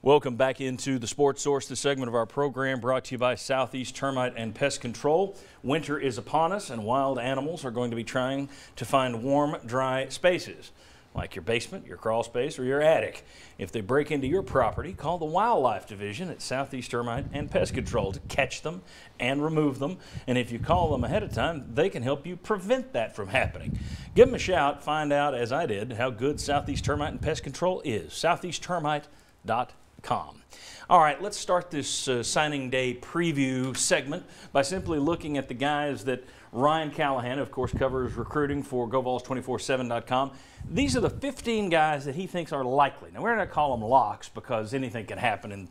Welcome back into the Sports Source, this segment of our program brought to you by Southeast Termite and Pest Control. Winter is upon us, and wild animals are going to be trying to find warm, dry spaces, like your basement, your crawl space, or your attic. If they break into your property, call the Wildlife Division at Southeast Termite and Pest Control to catch them and remove them. And if you call them ahead of time, they can help you prevent that from happening. Give them a shout. Find out, as I did, how good Southeast Termite and Pest Control is. SoutheastTermite.com. All right, let's start this signing day preview segment by simply looking at the guys that Ryan Callahan, of course, covers recruiting for GoVols247.com. These are the 15 guys that he thinks are likely. Now, we're going to call them locks because anything can happen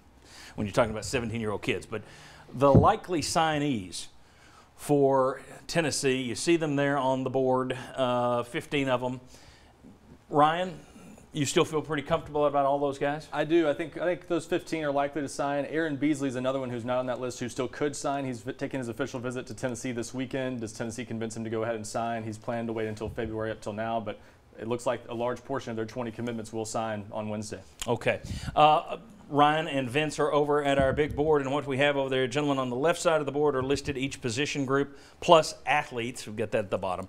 when you're talking about 17-year-old kids. But the likely signees for Tennessee, you see them there on the board, 15 of them. Ryan, you still feel pretty comfortable about all those guys? I do. I think those 15 are likely to sign. Aaron Beasley is another one who's not on that list who still could sign. He's taking his official visit to Tennessee this weekend. Does Tennessee convince him to go ahead and sign? He's planned to wait until February up till now, but it looks like a large portion of their 20 commitments will sign on Wednesday. Okay. Ryan and Vince are over at our big board, and what we have over there, gentlemen, on the left side of the board are listed each position group plus athletes. We've got that at the bottom.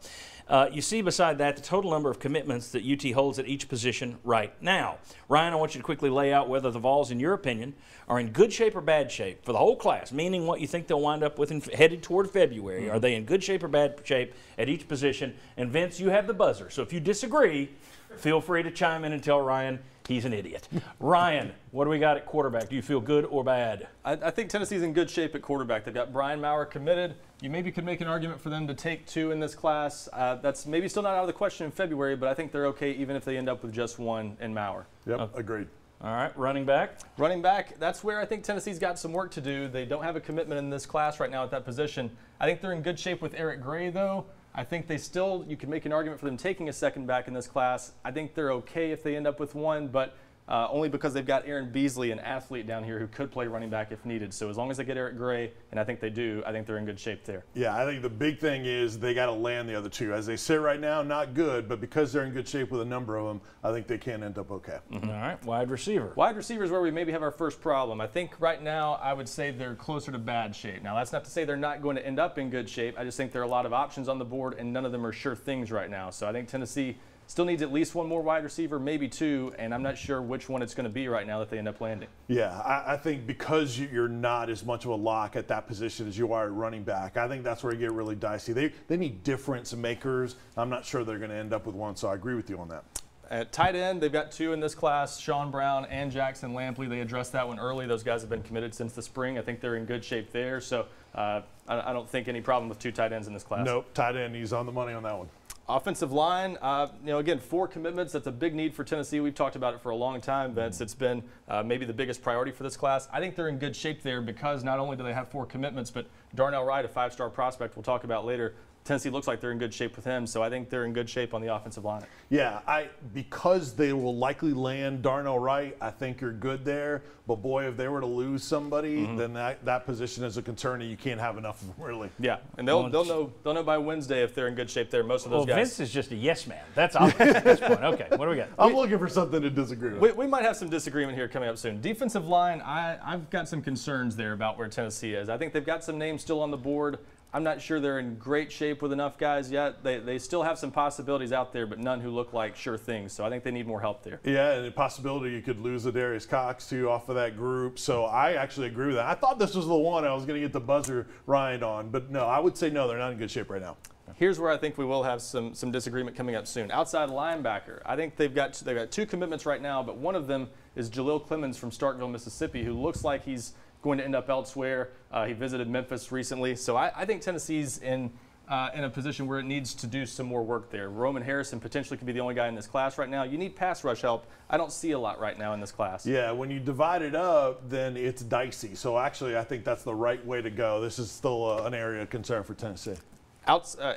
You see beside that the total number of commitments that UT holds at each position right now. Ryan, I want you to quickly lay out whether the Vols, in your opinion, are in good shape or bad shape for the whole class, meaning what you think they'll wind up with headed toward February. Are they in good shape or bad shape at each position? And Vince, you have the buzzer, so if you disagree, feel free to chime in and tell Ryan he's an idiot. Ryan, what do we got at quarterback? Do you feel good or bad? I think Tennessee's in good shape at quarterback. They've got Brian Maurer committed. You maybe could make an argument for them to take 2 in this class. That's maybe still not out of the question in February, but I think they're okay even if they end up with just 1 in Maurer. Yep, agreed. All right, running back? Running back, that's where I think Tennessee's got some work to do. They don't have a commitment in this class right now at that position. I think they're in good shape with Eric Gray, though. I think you could make an argument for them taking a second back in this class. I think they're okay if they end up with 1, but only because they've got Aaron Beasley, an athlete down here who could play running back if needed. So as long as they get Eric Gray, and I think they do, I think they're in good shape there. Yeah, I think the big thing is they got to land the other 2. As they sit right now, not good, but because they're in good shape with a number of them, I think they can end up okay. All right, wide receiver. Wide receiver is where we maybe have our first problem. I think right now I would say they're closer to bad shape. Now, that's not to say they're not going to end up in good shape. I just think there are a lot of options on the board, and none of them are sure things right now. So I think Tennessee still needs at least 1 more wide receiver, maybe 2, and I'm not sure which one it's going to be right now that they end up landing. Yeah, I think because you're not as much of a lock at that position as you are at running back, I think that's where you get really dicey. They need difference makers. I'm not sure they're going to end up with 1, so I agree with you on that. At tight end, they've got 2 in this class, Sean Brown and Jackson Lampley. They addressed that one early. Those guys have been committed since the spring. I think they're in good shape there, so I don't think any problem with 2 tight ends in this class. Nope, tight end, he's on the money on that one. Offensive line, again, 4 commitments. That's a big need for Tennessee. We've talked about it for a long time, Vince. It's been maybe the biggest priority for this class. I think they're in good shape there because not only do they have 4 commitments, but Darnell Wright, a 5-star prospect we'll talk about later, Tennessee looks like they're in good shape with him, so I think they're in good shape on the offensive line. Yeah, because they will likely land Darnell Wright, I think you're good there. But boy, if they were to lose somebody, then that position is a concern, and you can't have enough of them, really. Yeah, and they'll know by Wednesday if they're in good shape there. Most of those guys. Vince is just a yes man. That's obvious at this point. Okay, what do we got? I'm looking for something to disagree with. We might have some disagreement here coming up soon. Defensive line, I've got some concerns there about where Tennessee is. I think they've got some names still on the board. I'm not sure they're in great shape with enough guys yet. They still have some possibilities out there, but none who look like sure things. So I think they need more help there. Yeah, and the possibility you could lose Darius Cox, too, off of that group. So I actually agree with that. I thought this was the one I was going to get the buzzer Ryan on. But, no, I would say no, they're not in good shape right now. Here's where I think we will have some disagreement coming up soon. Outside linebacker, I think they've got 2 commitments right now, but one of them is Jaleel Clemens from Starkville, Mississippi, who looks like he's going to end up elsewhere. He visited Memphis recently. So I think Tennessee's in a position where it needs to do some more work there. Roman Harrison potentially could be the only guy in this class right now. You need pass rush help. I don't see a lot right now in this class. Yeah, when you divide it up, then it's dicey. So actually, I think that's the right way to go. This is still an area of concern for Tennessee.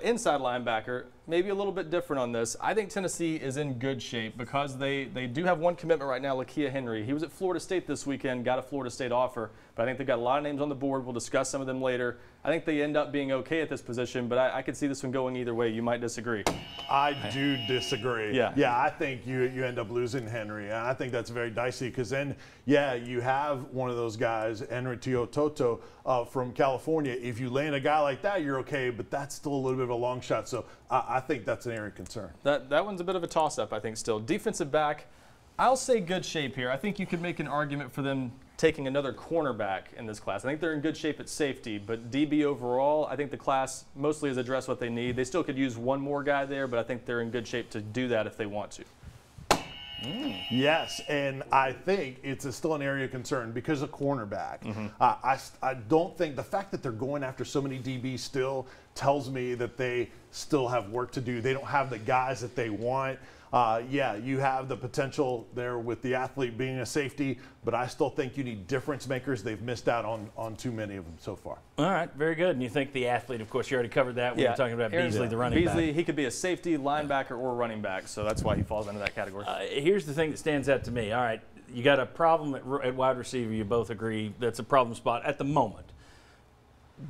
Inside linebacker, maybe a little bit different on this. I think Tennessee is in good shape because they do have one commitment right now, Lakia Henry. He was at Florida State this weekend, got a Florida State offer, but I think they've got a lot of names on the board. We'll discuss some of them later. I think they end up being okay at this position, but I could see this one going either way. You might disagree. I do disagree. Yeah. I think you end up losing Henry. And I think that's very dicey because then, yeah, you have one of those guys, Henry Toto from California. If you land a guy like that, you're okay, but that's still a little bit of a long shot. So I think that's an area of concern. That one's a bit of a toss-up, I think, still. Defensive back, I'll say good shape here. I think you could make an argument for them taking another cornerback in this class. I think they're in good shape at safety, but DB overall, I think the class mostly has addressed what they need. They still could use one more guy there, but I think they're in good shape to do that if they want to. Yes, and I think it's still an area of concern because of cornerback. I don't think the fact that they're going after so many DBs still tells me that they still have work to do. They don't have the guys that they want. Yeah, you have the potential there with the athlete being a safety, but I still think you need difference makers. They've missed out on too many of them so far. All right, very good. And you think the athlete, of course, you already covered that when you were talking about Beasley, the running back. Beasley, he could be a safety, linebacker, or running back, so that's why he falls into that category. Here's the thing that stands out to me. All right, you got a problem at wide receiver. You both agree that's a problem spot at the moment.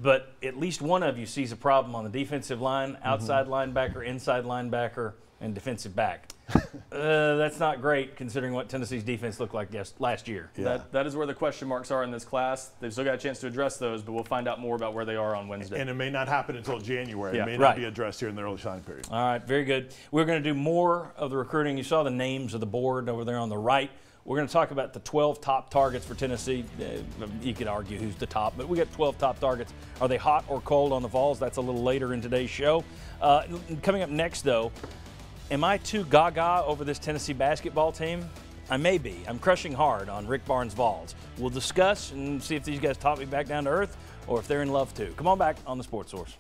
But at least one of you sees a problem on the defensive line, outside linebacker, inside linebacker, and defensive back. That's not great considering what Tennessee's defense looked like last year. Yeah. That is where the question marks are in this class. They've still got a chance to address those, but we'll find out more about where they are on Wednesday. And it may not happen until January. Yeah. It may not be addressed here in the early signing period. All right, very good. We're going to do more of the recruiting. You saw the names of the board over there on the right. We're going to talk about the 12 top targets for Tennessee. You could argue who's the top, but we got 12 top targets. Are they hot or cold on the Vols? That's a little later in today's show. Coming up next, though, am I too gaga over this Tennessee basketball team? I may be. I'm crushing hard on Rick Barnes' Vols. We'll discuss and see if these guys taught me back down to earth or if they're in love too. Come on back on the Sports Source.